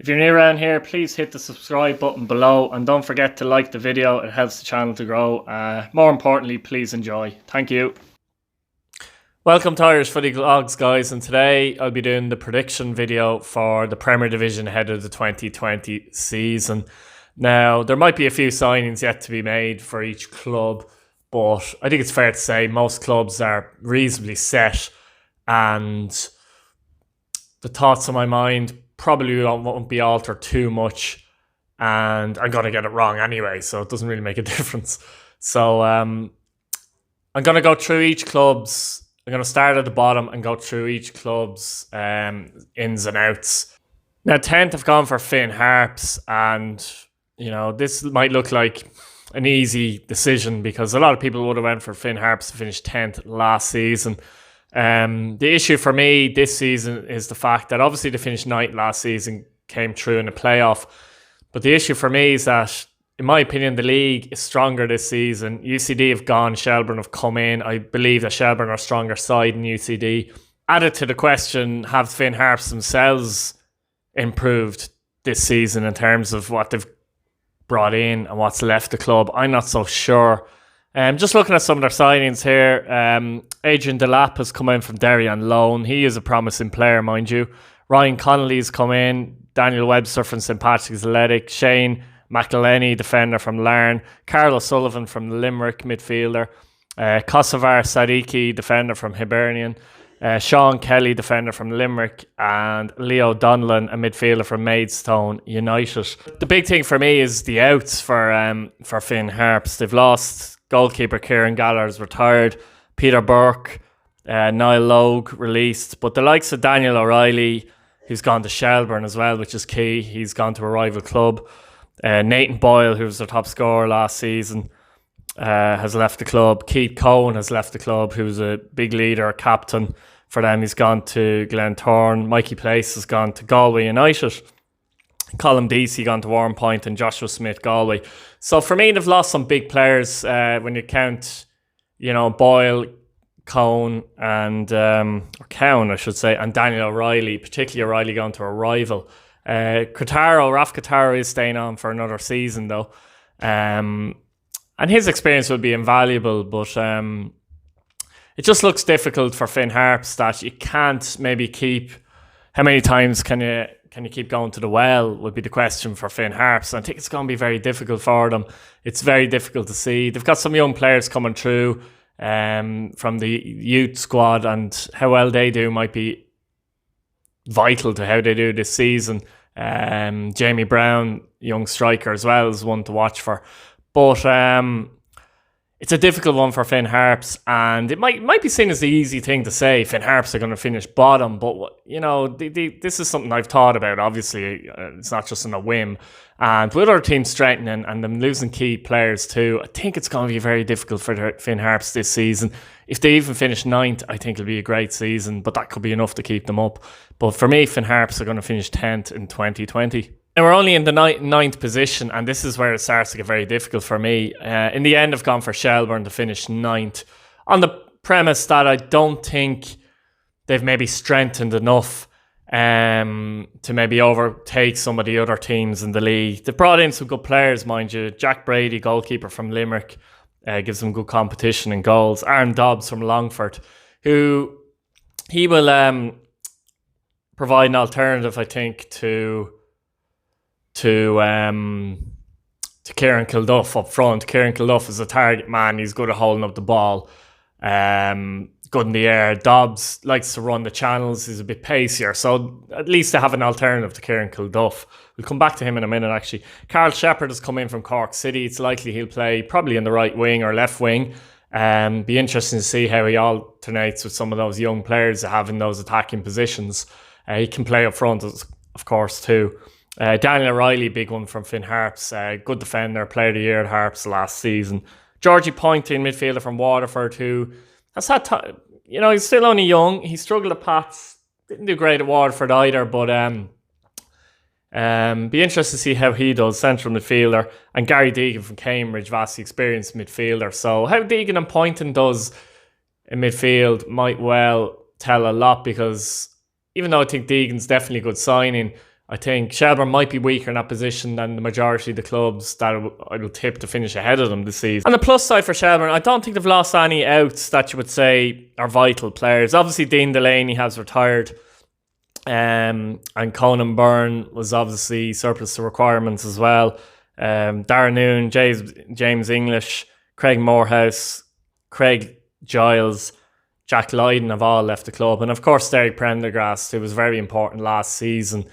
If you're new around here, please hit the subscribe button below and don't forget to like the video. It helps the channel to grow. More importantly, please enjoy. Thank you. Welcome to Irish Footy Vlogs, guys, and today I'll be doing the prediction video for the Premier Division ahead of the 2020 season. Now, there might be a few signings yet to be made for each club, but I think it's fair to say most clubs are reasonably set, and the thoughts on my mind probably won't be altered too much, and I'm going to get it wrong anyway, so it doesn't really make a difference. So I'm going to go through each club's. I'm going to start at the bottom and go through each club's ins and outs. Now, 10th I've gone for Finn Harps, and you know, this might look like an easy decision because a lot of people would have went for Finn Harps to finish 10th last season. The issue for me this season is the fact that obviously they finished 9th last season, came through in the playoff. But the issue for me is that, in my opinion, the league is stronger this season. UCD have gone, Shelbourne have come in. I believe that Shelbourne are a stronger side than UCD. Added to the question, have Finn Harps themselves improved this season in terms of what they've brought in and what's left the club? I'm not so sure. Just looking at some of their signings here, Adrian Delap has come in from Derry on loan. He is a promising player, mind you. Ryan Connolly's come in. Daniel Webster from St. Patrick's Athletic. Shane McElhenney, defender from Larne. Carl O'Sullivan from Limerick, midfielder. Kosovar Sadiki, defender from Hibernian. Sean Kelly, defender from Limerick. And Leo Donlan, a midfielder from Maidstone United. The big thing for me is the outs for Finn Harps. They've lost goalkeeper Kieran Gallagher's retired. Peter Burke, Niall Logue released. But the likes of Daniel O'Reilly, who's gone to Shelbourne as well, which is key. He's gone to a rival club. Nathan Boyle, who was their top scorer last season, has left the club. Keith Cohen has left the club, who's a big leader, captain for them. He's gone to Glentoran. Mikey Place has gone to Galway United. Colin Deasy gone to Warrenpoint, and Joshua Smith, Galway. So for me, they've lost some big players when you count, you know, Boyle, Cohen, and Cowan, I should say, and Daniel O'Reilly, particularly O'Reilly gone to a rival. Raf Kotaro is staying on for another season though, and his experience will be invaluable, but it just looks difficult for Finn Harps that you can't maybe keep. How many times can you keep going to the well would be the question for Finn Harps. I think it's going to be very difficult for them. It's very difficult to see. They've got some young players coming through from the youth squad, and how well they do might be vital to how they do this season. Jamie Brown, young striker as well, is one to watch for. But it's a difficult one for Finn Harps, and it might be seen as the easy thing to say. Finn Harps are going to finish bottom, but you know, this is something I've thought about. Obviously, it's not just on a whim. And with our team strengthening and them losing key players too, I think it's going to be very difficult for Finn Harps this season. If they even finish 9th, I think it'll be a great season, but that could be enough to keep them up. But for me, Finn Harps are going to finish 10th in 2020. And we're only in the 9th position, and this is where it starts to get very difficult for me. In the end, I've gone for Shelbourne to finish 9th, on the premise that I don't think they've maybe strengthened enough to maybe overtake some of the other teams in the league. They've brought in some good players, mind you. Jack Brady, goalkeeper from Limerick, gives them good competition in goals. Aaron Dobbs from Longford, who he will provide an alternative, I think, to Kieran Kilduff up front. Kieran Kilduff is a target man. He's good at holding up the ball. Good in the air. Dobbs likes to run the channels. He's a bit pacier. So at least they have an alternative to Kieran Kilduff. We'll come back to him in a minute, actually. Carl Shepherd has come in from Cork City. It's likely he'll play probably in the right wing or left wing. Be interesting to see how he alternates with some of those young players that have in those attacking positions. He can play up front, of course, too. Daniel O'Reilly, big one from Finn Harps. Good defender, player of the year at Harps last season. Georgie Poynton, midfielder from Waterford, who has had time. You know, he's still only young. He struggled at Pats. Didn't do great at Waterford either, but be interested to see how he does, central midfielder. And Gary Deegan from Cambridge, vastly experienced midfielder. So how Deegan and Poynton does in midfield might well tell a lot, because even though I think Deegan's definitely a good signing, I think Shelbourne might be weaker in that position than the majority of the clubs that I will tip to finish ahead of them this season. On the plus side for Shelbourne, I don't think they've lost any outs that you would say are vital players. Obviously, Dean Delaney has retired, and Conan Byrne was obviously surplus to requirements as well. Darren Noon, James English, Craig Morehouse, Craig Giles, Jack Lydon have all left the club. And of course, Derek Prendergast, who was very important last season.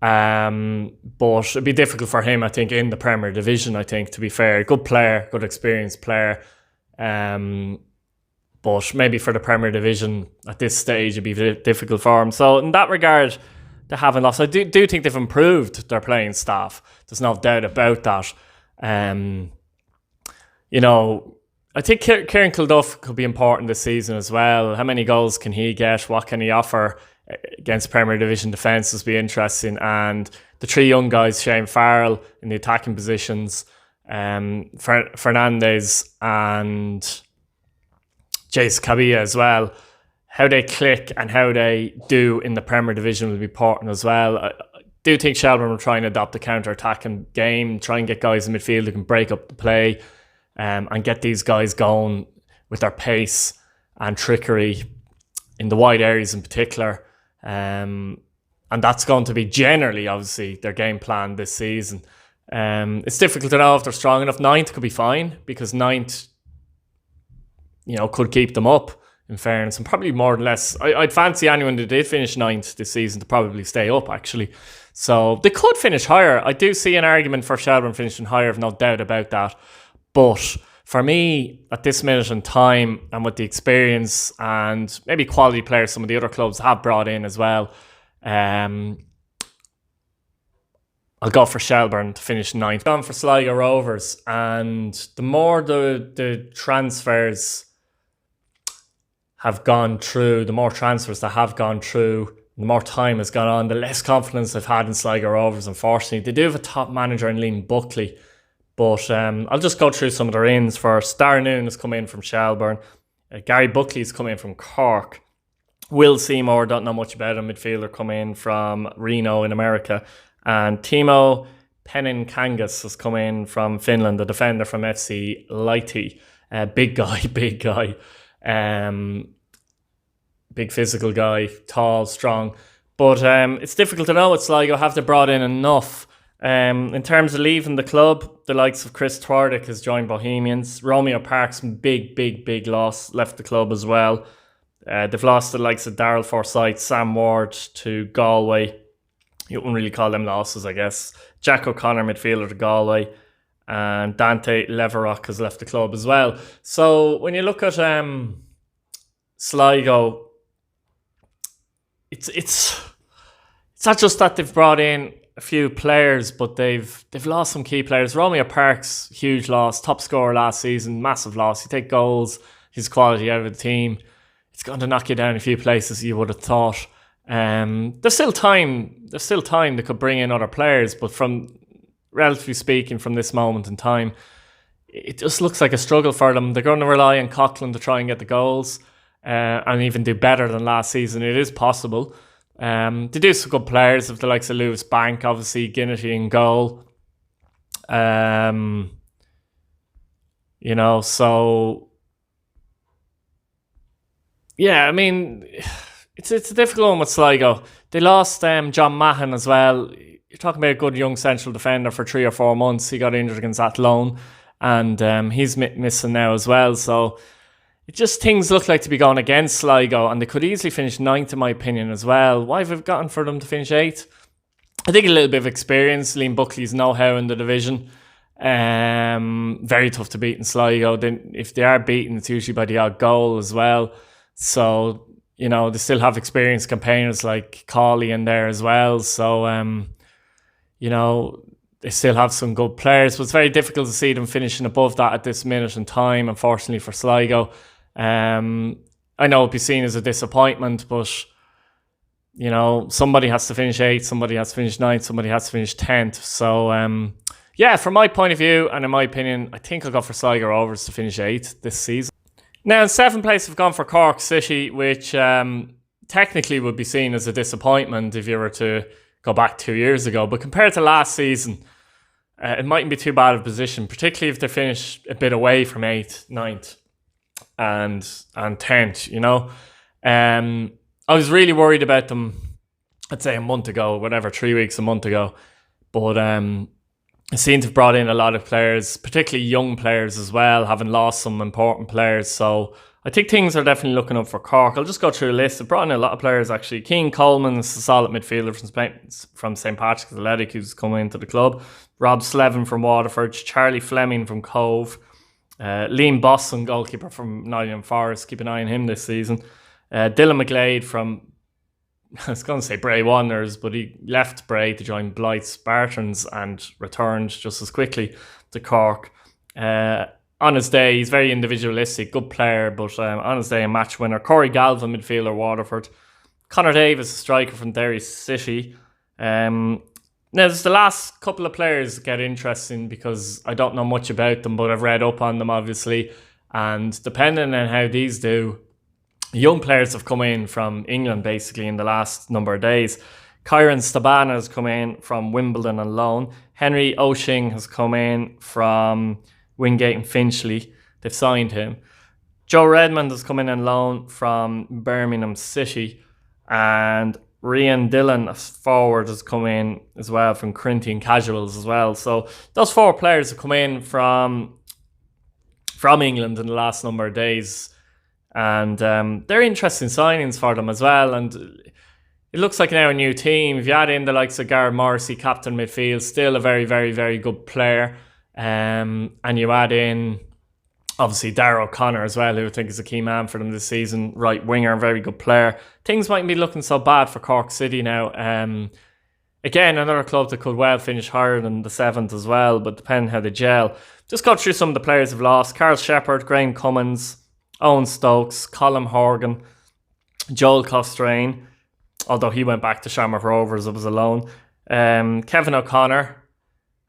But it'd be difficult for him, I think, in the Premier Division, I think, to be fair. Good player, good experienced player. But maybe for the Premier Division at this stage, it'd be difficult for him. So in that regard, they haven't lost. I do think they've improved their playing staff. There's no doubt about that. I think Kieran Kilduff could be important this season as well. How many goals can he get? What can he offer against Premier Division defences? Be interesting. And the three young guys, Shane Farrell in the attacking positions, Fernandez and Jace Cabilla as well. How they click and how they do in the Premier Division will be important as well. I do think Shelbourne will try and adopt the counter-attacking game, try and get guys in midfield who can break up the play, and get these guys going with their pace and trickery in the wide areas in particular. And that's going to be generally, obviously, their game plan this season. It's difficult to know if they're strong enough. Ninth could be fine, because ninth, could keep them up, in fairness, and probably more or less. I'd fancy anyone that did finish ninth this season to probably stay up, actually. So they could finish higher. I do see an argument for Shelbourne finishing higher, I've no doubt about that. But for me, at this minute in time, and with the experience and maybe quality players some of the other clubs have brought in as well, I'll go for Shelbourne to finish ninth. I've gone for Sligo Rovers, and the more the transfers have gone through, the more transfers that have gone through, the more time has gone on, the less confidence I've had in Sligo Rovers, unfortunately. They do have a top manager in Liam Buckley, but I'll just go through some of their ins first. Darren Noon has come in from Shelbourne. Gary Buckley's come in from Cork. Will Seymour, don't know much about him, midfielder, come in from Reno in America. And Timo Peninkangas has come in from Finland, the defender from FC Lahti. Big guy. Big physical guy, tall, strong. But it's difficult to know with Sligo. Have they brought in enough? In terms of leaving the club, the likes of Chris Twardick has joined Bohemians. Romeo Parks, big loss, left the club as well. They've lost the likes of Daryl Forsyth, Sam Ward to Galway. You wouldn't really call them losses, I guess. Jack O'Connor, midfielder to Galway. And Dante Leverock has left the club as well. So when you look at Sligo, it's not just that they've brought in a few players, but they've lost some key players. Romeo Parks, huge loss, top scorer last season, massive loss. You take goals, his quality out of the team, it's going to knock you down a few places you would have thought. There's still time. They could bring in other players, but from relatively speaking, from this moment in time, it just looks like a struggle for them. They're going to rely on Coughlin to try and get the goals, and even do better than last season. It is possible. They do some good players, of the likes of Lewis Bank, obviously Ginnity in goal. So yeah, I mean, it's a difficult one with Sligo. They lost John Mahon as well. You're talking about a good young central defender for 3 or 4 months. He got injured against Athlone, and he's missing now as well. So it just, things look like to be going against Sligo, and they could easily finish 9th in my opinion as well. Why have I gotten for them to finish 8th? I think a little bit of experience. Liam Buckley's know-how in the division. Very tough to beat in Sligo. Then if they are beaten, it's usually by the odd goal as well. So, they still have experienced campaigners like Cawley in there as well. So, they still have some good players, but it's very difficult to see them finishing above that at this minute in time, unfortunately, for Sligo. I know it'll be seen as a disappointment, but somebody has to finish 8th, somebody has to finish 9th, somebody has to finish 10th. So from my point of view, and in my opinion, I think I'll go for Sligo Rovers to finish 8th this season. Now in 7th place I've gone for Cork City, which technically would be seen as a disappointment if you were to go back 2 years ago. But compared to last season, it mightn't be too bad of a position, particularly if they finish a bit away from 8th, 9th and 10th, you know. I was really worried about them, I'd say a month ago, 3 weeks, a month ago. But it seemed to have brought in a lot of players, particularly young players as well, having lost some important players. So I think things are definitely looking up for Cork. I'll just go through a list. They've brought in a lot of players, actually. Keane Coleman's a solid midfielder from St. Patrick's Athletic, who's come into the club. Rob Slevin from Waterford. Charlie Fleming from Cove. Liam Boston, goalkeeper from Nottingham Forest. Keep an eye on him this season. Dylan McGlade from, I was going to say Bray Wanderers, but he left Bray to join Blythe Spartans and returned just as quickly to Cork. On his day, he's very individualistic, good player, but on his day, a match winner. Corey Galvin, midfielder, Waterford. Connor Davis, a striker from Derry City. Now, there's the last couple of players that get interesting because I don't know much about them, but I've read up on them, obviously. And depending on how these do, young players have come in from England, basically, in the last number of days. Kyron Stabana has come in from Wimbledon on loan. Henry Oshing has come in from Wingate and Finchley. They've signed him. Joe Redmond has come in on loan from Birmingham City. And Rian Dillon, a forward, has come in as well from Corinthian Casuals as well. So those 4 players have come in from England in the last number of days. And they're interesting signings for them as well. And it looks like now a new team. If you add in the likes of Gareth Morrissey, captain midfield, still a very, very, very good player. And you add in, obviously, Darragh O'Connor as well, who I think is a key man for them this season. Right winger, very good player. Things mightn't be looking so bad for Cork City now. Again, another club that could well finish higher than the 7th as well, but depending how they gel. Just go through some of the players who've lost. Carl Shepherd, Graham Cummins, Owen Stokes, Colin Horgan, Joel Costrain, although he went back to Shamrock Rovers, it was a loan. Kevin O'Connor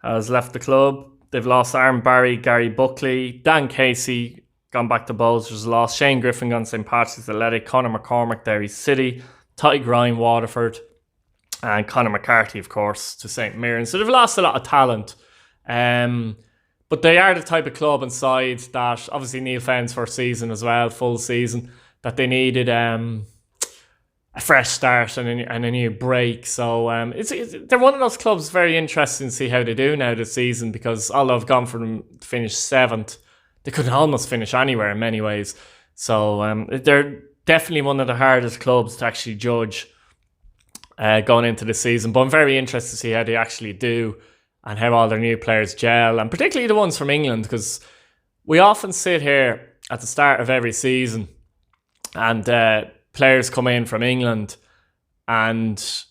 has left the club. They've lost Aaron Barry, Gary Buckley, Dan Casey, gone back to Bolster's lost. Shane Griffin gone to St. Patrick's Athletic, Conor McCormick, Derry City, Ty Grime, Waterford, and Conor McCarthy, of course, to St. Mirren. So they've lost a lot of talent. But they are the type of club and side that, obviously Neil Fenn's first season as well, full season, that they needed a fresh start and a new break. So they're one of those clubs very interesting to see how they do now this season, because although I've gone for them to finish 7th, they could almost finish anywhere in many ways. So they're definitely one of the hardest clubs to actually judge going into the season. But I'm very interested to see how they actually do and how all their new players gel, and particularly the ones from England, because we often sit here at the start of every season and players come in from England and,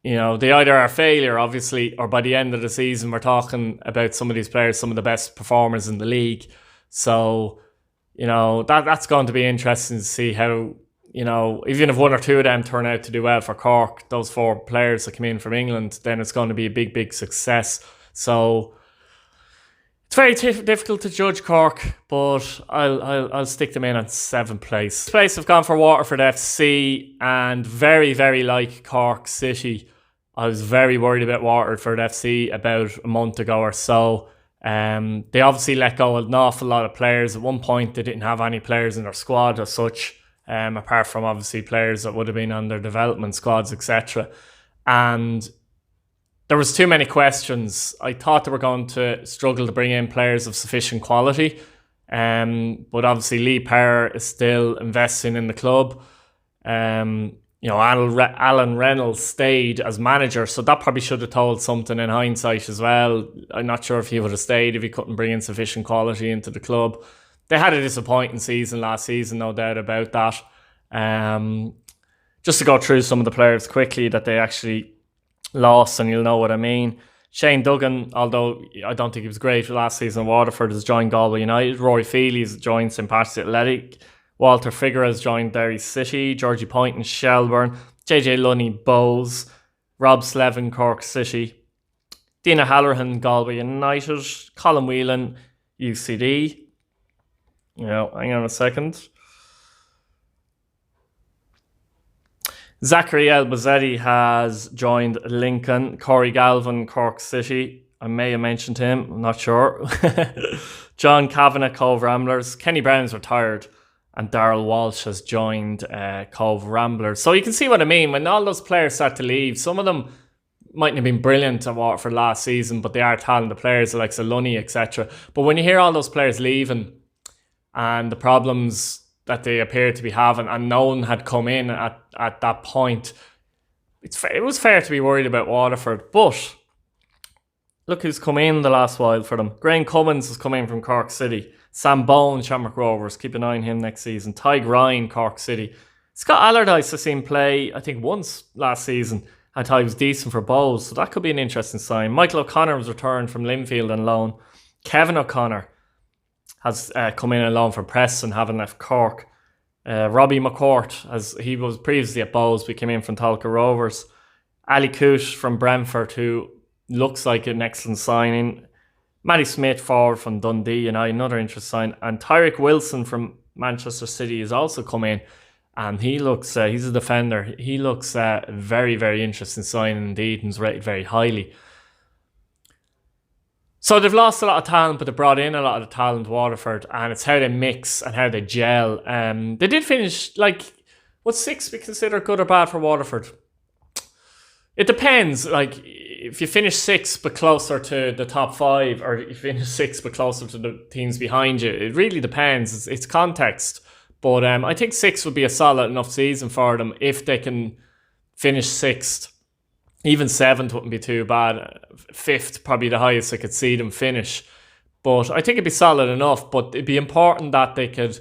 you know, they either are a failure, obviously, or by the end of the season we're talking about some of these players, some of the best performers in the league. So, you know, that's going to be interesting to see how, you know, even if 1 or 2 of them turn out to do well for Cork, those 4 players that come in from England, then it's going to be a big, big success. So it's very difficult to judge Cork, but I'll stick them in at 7th place. Place I've gone for Waterford FC, and very, very like Cork City. I was very worried about Waterford FC about a month ago or so. They obviously let go an awful lot of players. At one point, they didn't have any players in their squad as such, apart from obviously players that would have been on their development squads, etc. And there was too many questions. I thought they were going to struggle to bring in players of sufficient quality. But obviously Lee Power is still investing in the club. You know, Alan Reynolds stayed as manager, so that probably should have told something in hindsight as well. I'm not sure if he would have stayed if he couldn't bring in sufficient quality into the club. They had a disappointing season last season, no doubt about that. Just to go through some of the players quickly that they actually lost, and you'll know what I mean. Shane Duggan, although I don't think he was great last season, Waterford has joined Galway United. Rory Feely has joined St. Patrick's Athletic. Walter Figure has joined Derry City. Georgie Point in Shelbourne. JJ Lunny, Bowes. Rob Slevin, Cork City. Dina Halloran, Galway United. Colin Whelan, UCD. You know, hang on a second. Zachary El-Bazzetti has joined Lincoln. Corey Galvin, Cork City. I may have mentioned him, I'm not sure. John Kavanagh, Cove Ramblers. Kenny Brown's retired. And Darryl Walsh has joined Cove Ramblers. So you can see what I mean. When all those players start to leave, some of them mightn't have been brilliant at Waterford last season, but they are talented players like Saloni, etc. But when you hear all those players leaving and the problems that they appear to be having, and no one had come in at that point, it was fair to be worried about Waterford. But look who's come in the last while for them. Graham Cummins has come in from Cork City. Sam Bone, Shamrock Rovers. Keep an eye on him next season. Tyg Ryan, Cork City. Scott Allardyce has seen play, I think, once last season. I thought he was decent for Bowes, so that could be an interesting sign. Michael O'Connor was returned from Linfield on loan. Kevin O'Connor has come in on loan from Preston, having left Cork. Robbie McCourt, as he was previously at Bowes, but came in from Sligo Rovers. Ali Coote from Brentford, who looks like an excellent signing. Matty Smith, forward from Dundee, another interesting sign. And Tyreek Wilson from Manchester City has also come in. And he looks, he's a defender. He looks very, very interesting signing indeed, and is rated very highly. So they've lost a lot of talent, but they brought in a lot of the talent, Waterford, and it's how they mix and how they gel. They did finish, would 6 be considered good or bad for Waterford? It depends. If you finish 6 but closer to the top 5, or if you finish 6 but closer to the teams behind you, it really depends. It's context. But I think 6 would be a solid enough season for them if they can finish 6th. Even 7th wouldn't be too bad. 5th, probably the highest I could see them finish. But I think it'd be solid enough. But it'd be important that they could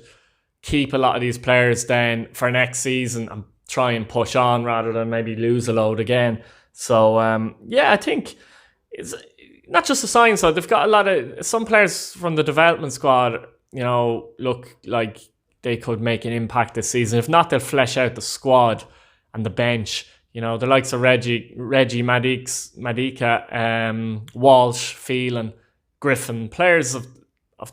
keep a lot of these players then for next season and try and push on rather than maybe lose a load again. So, I think it's not just the signing side. They've got a lot of... Some players from the development squad, look like they could make an impact this season. If not, they'll flesh out the squad and the bench. The likes of Reggie Madika, Walsh, Phelan, Griffin, players of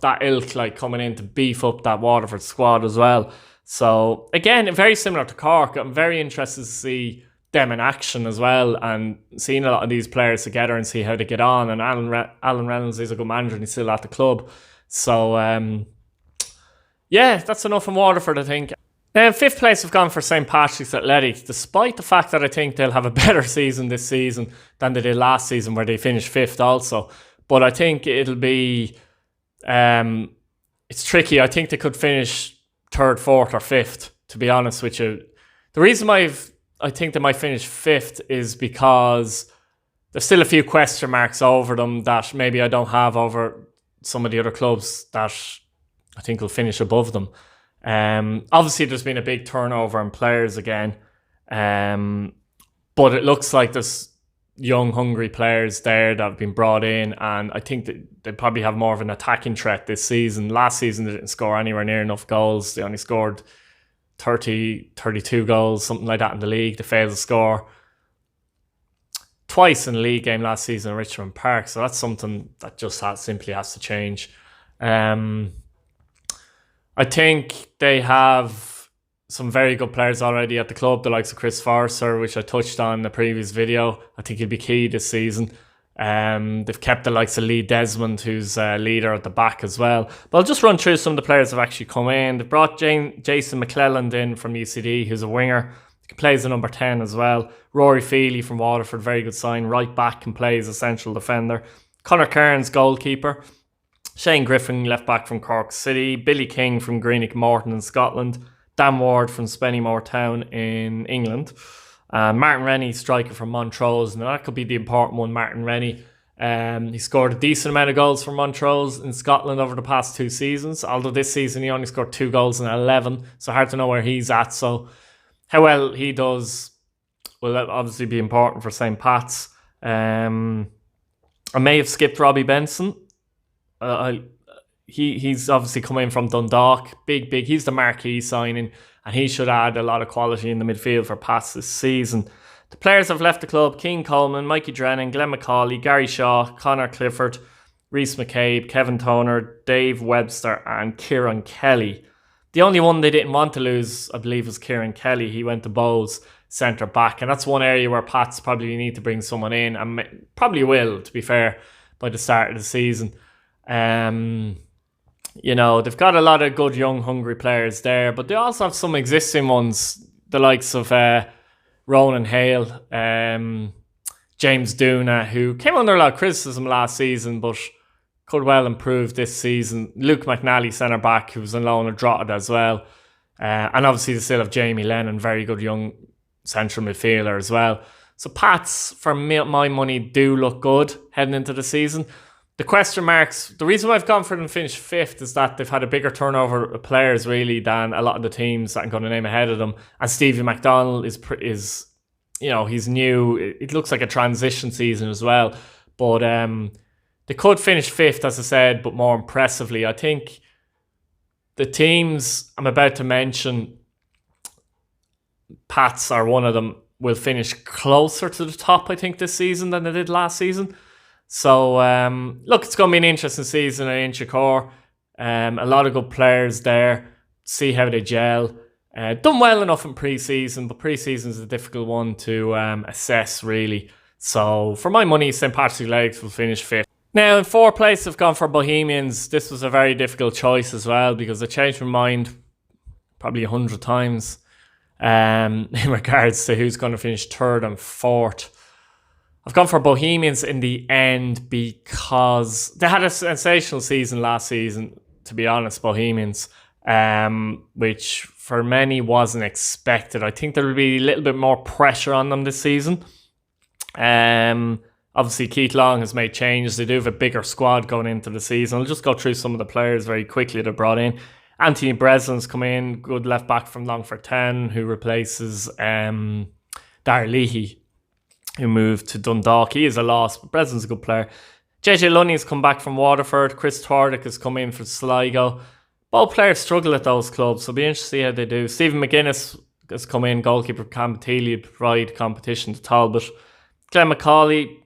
that ilk, coming in to beef up that Waterford squad as well. So again, very similar to Cork. I'm very interested to see them in action as well, and seeing a lot of these players together and see how they get on. And Alan Reynolds is a good manager and he's still at the club. So that's enough from Waterford, I think. Now, 5th place have gone for St. Patrick's Athletic, despite the fact that I think they'll have a better season this season than they did last season, where they finished 5th also. But I think it'll be... it's tricky. I think they could finish 3rd, 4th or 5th, to be honest with you. The reason why I think they might finish 5th is because there's still a few question marks over them that maybe I don't have over some of the other clubs that I think will finish above them. Obviously, there's been a big turnover in players again, but it looks like there's young, hungry players there that have been brought in, and I think that they probably have more of an attacking threat this season. Last season, they didn't score anywhere near enough goals. They only scored 32 goals, something like that in the league. They failed to score twice in the league game last season in Richmond Park, so that's something that just simply has to change. I think they have some very good players already at the club, the likes of Chris Forrester, which I touched on in the previous video. I think he'll be key this season. They've kept the likes of Lee Desmond, who's a leader at the back as well. But I'll just run through some of the players that have actually come in. They've brought Jason McClelland in from UCD, who's a winger. He plays the number 10 as well. Rory Feely from Waterford, very good sign. Right back, can play as a central defender. Connor Cairns, goalkeeper. Shane Griffin, left back from Cork City. Billy King from Greenock Morton in Scotland. Dan Ward from Spennymoor Town in England. Martin Rennie, striker from Montrose. Now that could be the important one, Martin Rennie. He scored a decent amount of goals for Montrose in Scotland over the past 2 seasons. Although this season he only scored 2 goals in 11. So hard to know where he's at. So how well he does will obviously be important for St. Pat's. I may have skipped Robbie Benson. He's obviously coming from Dundalk. Big. He's the marquee signing, and he should add a lot of quality in the midfield for Pats this season. The players have left the club: Keane Coleman, Mikey Drennan, Glenn McCauley, Gary Shaw, Connor Clifford, Rhys McCabe, Kevin Toner, Dave Webster and Kieran Kelly. The only one they didn't want to lose, I believe, was Kieran Kelly. He went to Bowes. centre-back. And that's one area where Pats probably need to bring someone in, and probably will, to be fair, by the start of the season. You know, they've got a lot of good, young, hungry players there, but they also have some existing ones, the likes of Ronan Hale, James Duna, who came under a lot of criticism last season, but could well improve this season. Luke McNally, centre-back, who was on loan at Drogheda as well. And obviously they still have Jamie Lennon, very good young central midfielder as well. So Pats, for my money, do look good heading into the season. The question marks, the reason why I've gone for them to finish 5th is that they've had a bigger turnover of players really than a lot of the teams that I'm going to name ahead of them. And Stevie McDonald is you know, he's new. It looks like a transition season as well. But they could finish 5th, as I said, but more impressively. I think the teams I'm about to mention, Pats are one of them, will finish closer to the top, I think, this season than they did last season. So, look, it's going to be an interesting season in Inchicore. A lot of good players there. See how they gel. Done well enough in pre-season, but pre-season is a difficult one to assess, really. So, for my money, St. Patrick's Legs will finish 5th. Now, in 4th place, I've gone for Bohemians. This was a very difficult choice as well, because I changed my mind probably 100 times in regards to who's going to finish 3rd and 4th. I've gone for Bohemians in the end because they had a sensational season last season, to be honest, Bohemians, which for many wasn't expected. I think there will be a little bit more pressure on them this season. Obviously, Keith Long has made changes. They do have a bigger squad going into the season. I'll just go through some of the players very quickly they brought in. Anthony Breslin's come in, good left back from Longford Town, who replaces Darragh Leahy, who moved to Dundalk. He is a loss, but Breslin's a good player. JJ Lunny's come back from Waterford. Chris Twardick has come in for Sligo. Both players struggle at those clubs, so it'll be interesting to see how they do. Stephen McGuinness has come in, goalkeeper from Campbell, to provide competition to Talbot. Glenn McCauley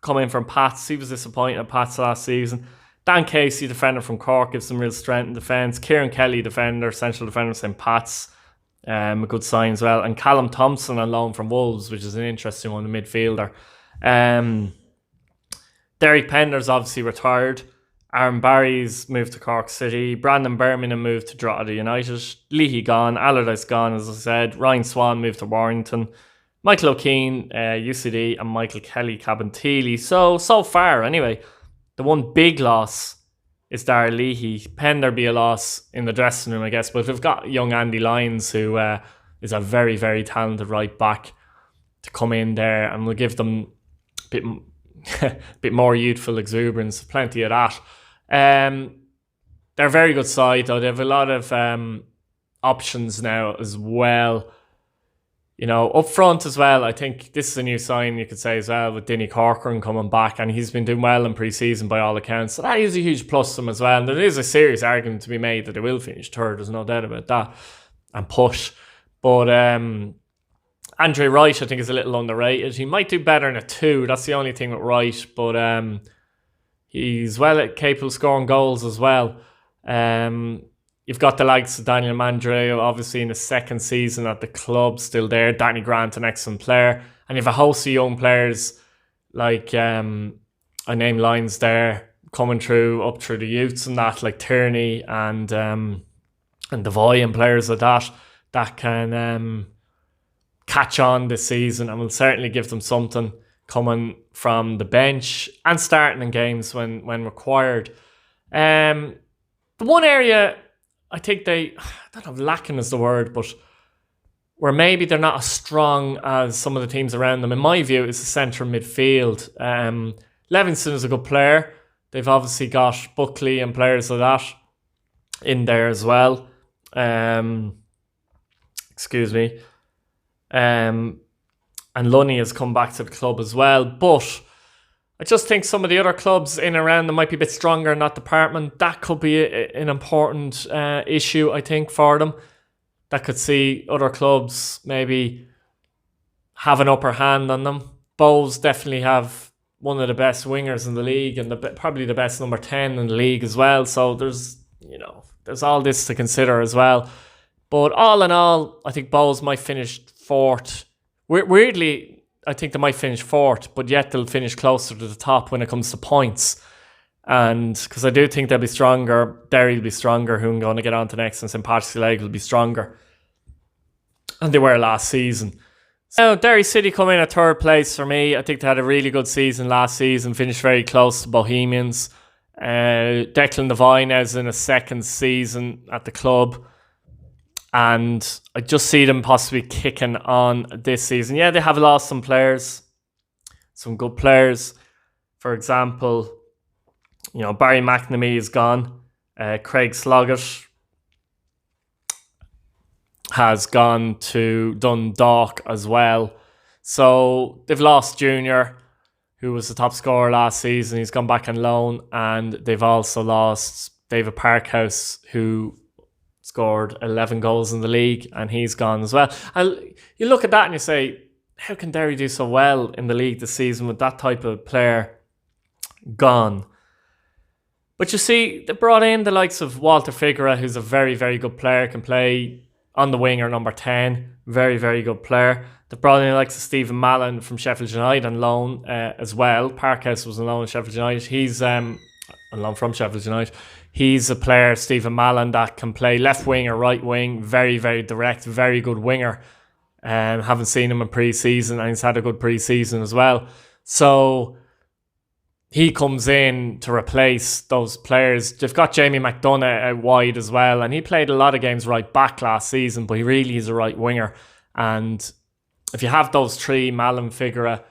come in from Pats. He was disappointing at Pats last season. Dan Casey, defender from Cork, gives some real strength in defence. Kieran Kelly, defender, central defender, St. Pat's. A good sign as well. And Callum Thompson on loan from Wolves, which is an interesting one, the midfielder. Derek Pender's obviously retired. Aaron Barry's moved to Cork City. Brandon Birmingham moved to Drogheda United. Leahy gone. Allardyce gone, as I said. Ryan Swan moved to Warrington. Michael O'Keefe, UCD, and Michael Kelly, Cabinteely. So far, anyway, the one big loss is Darragh Leahy. Pender be a loss in the dressing room, I guess, but we've got young Andy Lyons, who is a very, very talented right back, to come in there, and we'll give them a bit more youthful exuberance, plenty of that. They're a very good side, though. They have a lot of options now as well. You know, up front as well, I think this is a new sign, you could say, as well, with Dinny Corcoran coming back, and he's been doing well in pre-season by all accounts. So that is a huge plus to them as well. And there is a serious argument to be made that they will finish 3rd, there's no doubt about that, and push. But Andre Wright, I think, is a little underrated. He might do better in a 2, that's the only thing with Wright, but he's well capable of scoring goals as well. You've got the likes of Daniel Mandreo, obviously in his 2nd season at the club, still there. Danny Grant, an excellent player. And you have a host of young players like, I name lines there, coming up through the youths and that, like Tierney and Devoy, and players like that can catch on this season, and will certainly give them something coming from the bench and starting in games when required. The one area I think I don't know if lacking is the word, but where maybe they're not as strong as some of the teams around them, in my view, is the central midfield. Levingston is a good player. They've obviously got Buckley and players like that in there as well. Excuse me. And Lunny has come back to the club as well. But I just think some of the other clubs in and around them might be a bit stronger in that department. That could be an important issue, I think, for them. That could see other clubs maybe have an upper hand on them. Bows definitely have one of the best wingers in the league, and probably the best number 10 in the league as well. So there's all this to consider as well. But all in all, I think Bows might finish 4th, weirdly, I think they might finish fourth, but yet they'll finish closer to the top when it comes to points. And because I do think they'll be stronger, Derry will be stronger, who I'm going to get on to next, and St. Patrick's League will be stronger. And they were last season. So Derry City come in at third place for me. I think they had a really good season last season, finished very close to Bohemians. Declan Devine is in a second season at the club. And I just see them possibly kicking on this season. Yeah, they have lost some players, some good players. For example, Barry McNamee is gone. Craig Sloggett has gone to Dundalk as well. So they've lost Junior, who was the top scorer last season. He's gone back on loan. And they've also lost David Parkhouse, who scored 11 goals in the league, and he's gone as well. And you look at that and you say, how can Derry do so well in the league this season with that type of player gone? But you see, they brought in the likes of Walter Figueroa, who's a very, very good player, can play on the wing or number 10. Very, very good player. They brought in the likes of Stephen Mallon from Sheffield United on loan as well. Parkhouse was on loan at Sheffield United. He's on loan from Sheffield United. He's a player, Stephen Mallon, that can play left wing or right wing. Very, very direct, very good winger. Haven't seen him in pre-season, and he's had a good pre-season as well. So he comes in to replace those players. They've got Jamie McDonough out wide as well, and he played a lot of games right back last season, but he really is a right winger. And if you have those three, Mallon, Figueroa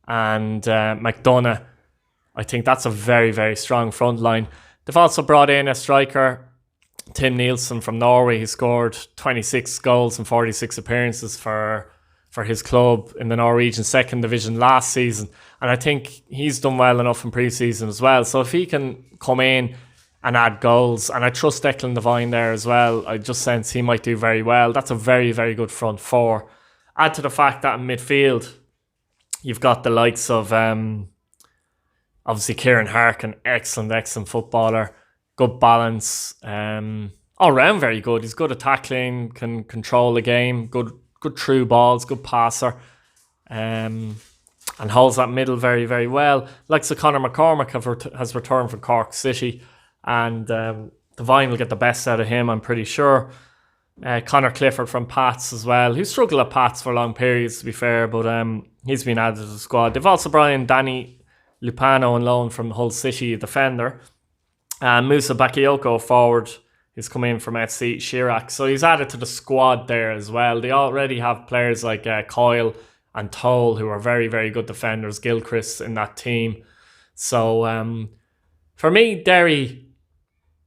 and McDonough, I think that's a very, very strong front line. They've also brought in a striker, Tim Nielsen from Norway. He scored 26 goals and 46 appearances for his club in the Norwegian second division last season. And I think he's done well enough in pre-season as well. So if he can come in and add goals, and I trust Declan Devine there as well, I just sense he might do very well. That's a very, very good front four. Add to the fact that in midfield, you've got the likes of obviously Kieran Harkin, excellent footballer, good balance, all round very good. He's good at tackling, can control the game, good through balls, good passer, and holds that middle very, very well. Like so Conor McCormack has returned from Cork City, and Devine will get the best out of him, I'm pretty sure. Connor Clifford from Pats as well, who struggled at Pats for long periods, to be fair, but he's been added to the squad. They've also brought in Danny Lupano on loan from Hull City, a defender. And Musa Bakayoko, forward, who's come in from FC Chirac. So he's added to the squad there as well. They already have players like Coyle and Toll, who are very, very good defenders, Gilchrist in that team. So for me, Derry,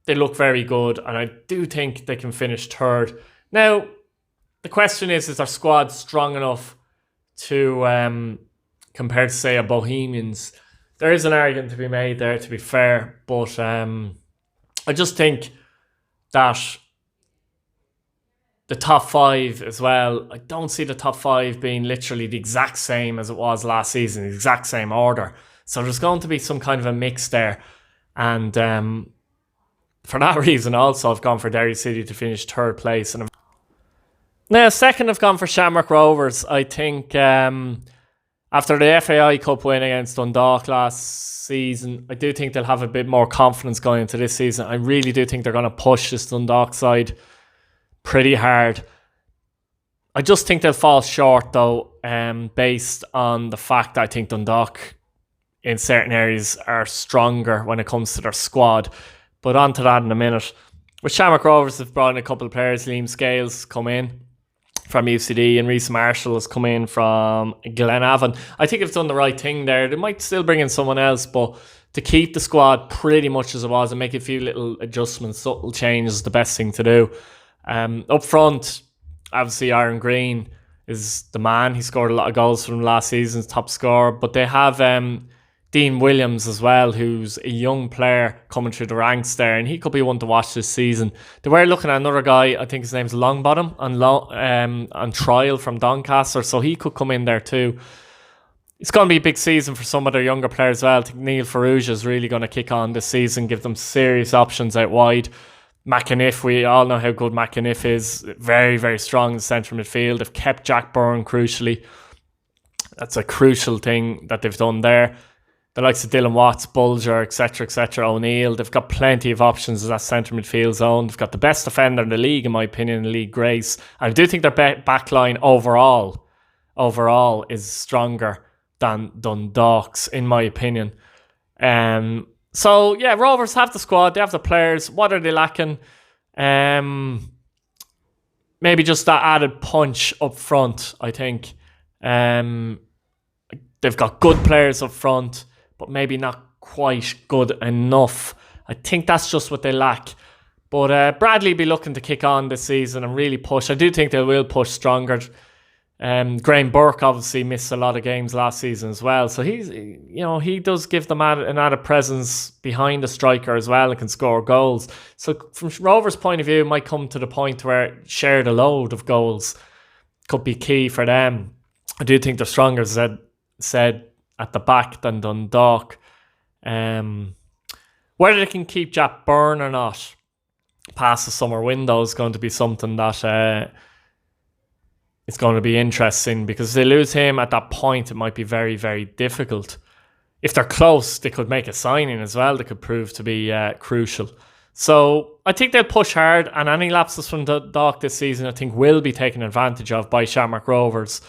they look very good, and I do think they can finish third. Now, the question is their squad strong enough to compare to, say, a Bohemians? There is an argument to be made there, to be fair, but I just think that the top five as well, I don't see the top five being literally the exact same as it was last season, the exact same order. So there's going to be some kind of a mix there. And for that reason also, I've gone for Derry City to finish third place. And now, second, I've gone for Shamrock Rovers. I think after the FAI Cup win against Dundalk last season, I do think they'll have a bit more confidence going into this season. I really do think they're going to push this Dundalk side pretty hard. I just think they'll fall short, though, based on the fact that I think Dundalk in certain areas are stronger when it comes to their squad. But on to that in a minute. With Shamrock Rovers, they've brought in a couple of players. Liam Scales come in from UCD, and Reece Marshall has come in from Glenavon. I think they've done the right thing there. They might still bring in someone else, but to keep the squad pretty much as it was and make a few little adjustments, subtle changes is the best thing to do. Up front, obviously Aaron Green is the man. He scored a lot of goals from last season's top scorer, but they have Dean Williams as well, who's a young player coming through the ranks there, and he could be one to watch this season. They were looking at another guy, I think his name's Longbottom, on trial from Doncaster, so he could come in there too. It's going to be a big season for some of their younger players as well. I think Neil Farrugia is really going to kick on this season, give them serious options out wide. McAniff, we all know how good McAniff is. Very, very strong in the centre midfield. They've kept Jack Byrne, crucially. That's a crucial thing that they've done there. The likes of Dylan Watts, Bulger, etc., O'Neill, they've got plenty of options as that centre midfield zone. They've got the best defender in the league, in my opinion, in League Grace. And I do think their back line overall is stronger than Dundalk's, in my opinion. So, yeah, Rovers have the squad. They have the players. What are they lacking? Maybe just that added punch up front, I think. They've got good players up front, but maybe not quite good enough. I think that's just what they lack. But Bradley be looking to kick on this season and really push. I do think they will push stronger. Graham Burke obviously missed a lot of games last season as well. So he does give them an added presence behind the striker as well and can score goals. So from Rovers' point of view, it might come to the point where shared a load of goals could be key for them. I do think they're stronger, as I said, at the back than Dundalk. Whether they can keep Jack Byrne or not past the summer window is going to be something that it's going to be interesting, because if they lose him at that point, it might be very, very difficult. If they're close, they could make a signing as well that could prove to be crucial. So I think they'll push hard, and any lapses from Dundalk this season I think will be taken advantage of by Shamrock Rovers.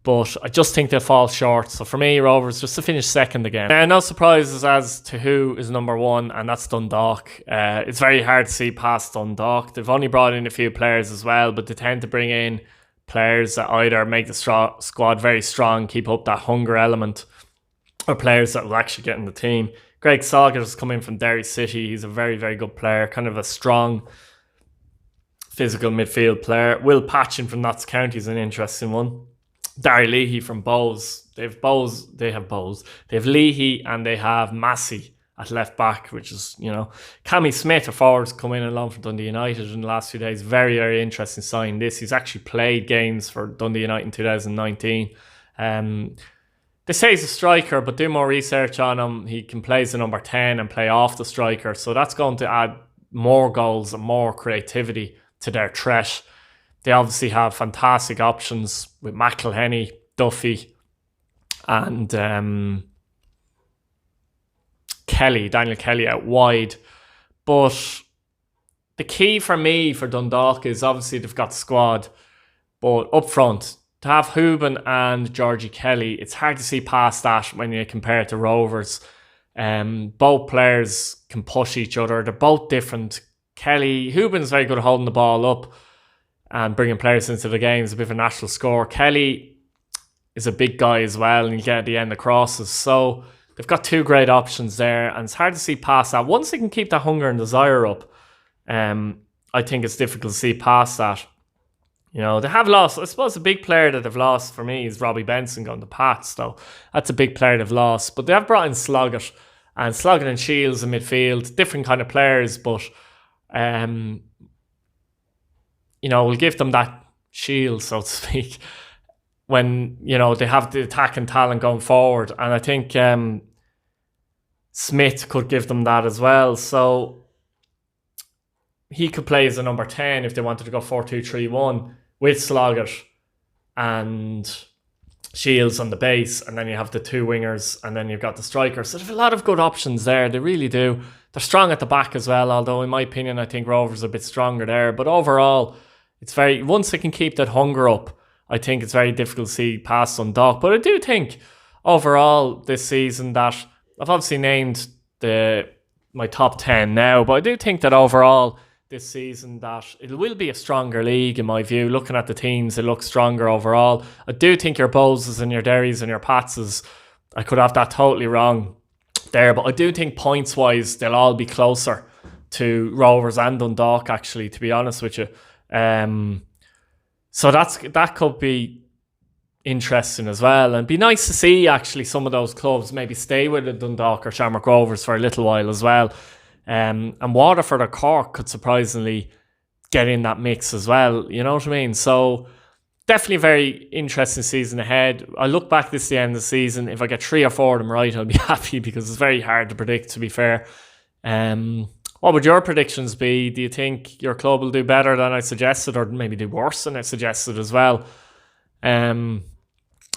But I just think they'll fall short. So for me, Rovers just to finish second again. No surprises as to who is number one, and that's Dundalk. It's very hard to see past Dundalk. They've only brought in a few players as well, but they tend to bring in players that either make the squad very strong, keep up that hunger element, or players that will actually get in the team. Greg Salger has come in from Derry City. He's a very, very good player, kind of a strong physical midfield player. Will Patchin from Notts County is an interesting one. Darry Leahy from Bowes. They have Leahy and they have Massey at left back, which is, Cammy Smith, a forward's come in along from Dundee United in the last few days. Very, very interesting sign. He's actually played games for Dundee United in 2019. They say he's a striker, but do more research on him. He can play as a number 10 and play off the striker. So that's going to add more goals and more creativity to their threat. They obviously have fantastic options with McElhenney, Duffy, and Daniel Kelly out wide. But the key for me for Dundalk is obviously they've got the squad, but up front, to have Hooban and Georgie Kelly, it's hard to see past that when you compare it to Rovers. Both players can push each other. They're both different. Hooban's very good at holding the ball up and bringing players into the game. Is a bit of a natural scorer. Kelly is a big guy as well, and you get at the end of crosses. So they've got two great options there, and it's hard to see past that. Once they can keep that hunger and desire up, I think it's difficult to see past that. They have lost. I suppose a big player that they've lost for me is Robbie Benson going to Pats, though. That's a big player they've lost. But they have brought in Sloggett and Shields in midfield. Different kind of players, but we'll give them that shield, so to speak, when, they have the attacking talent going forward. And I think Smith could give them that as well. So he could play as a number 10 if they wanted to go 4-2-3-1 with Sloggett and Shields on the base. And then you have the two wingers, and then you've got the striker. So there's a lot of good options there. They really do. They're strong at the back as well, although in my opinion, I think Rovers are a bit stronger there. But overall, once they can keep that hunger up, I think it's very difficult to see past Dundalk. But I do think overall this season that I've obviously named my top 10 now, but I do think that overall this season that it will be a stronger league in my view. Looking at the teams, it looks stronger overall. I do think your Bowes and your Derrys and your Patses, I could have that totally wrong there, but I do think points wise they'll all be closer to Rovers and Dundalk, actually, to be honest with you. So that could be interesting as well, and be nice to see actually some of those clubs maybe stay with the Dundalk or Shamrock Rovers for a little while as well. And Waterford or Cork could surprisingly get in that mix as well. You know what I mean? So definitely a very interesting season ahead. I look back this the end of the season. If I get 3 or 4 of them right, I'll be happy, because it's very hard to predict, to be fair. What would your predictions be? Do you think your club will do better than I suggested, or maybe do worse than I suggested as well?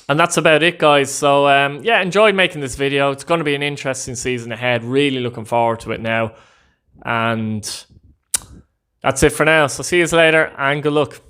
And that's about it, guys. So, yeah, enjoyed making this video. It's going to be an interesting season ahead. Really looking forward to it now. And that's it for now. So see you later and good luck.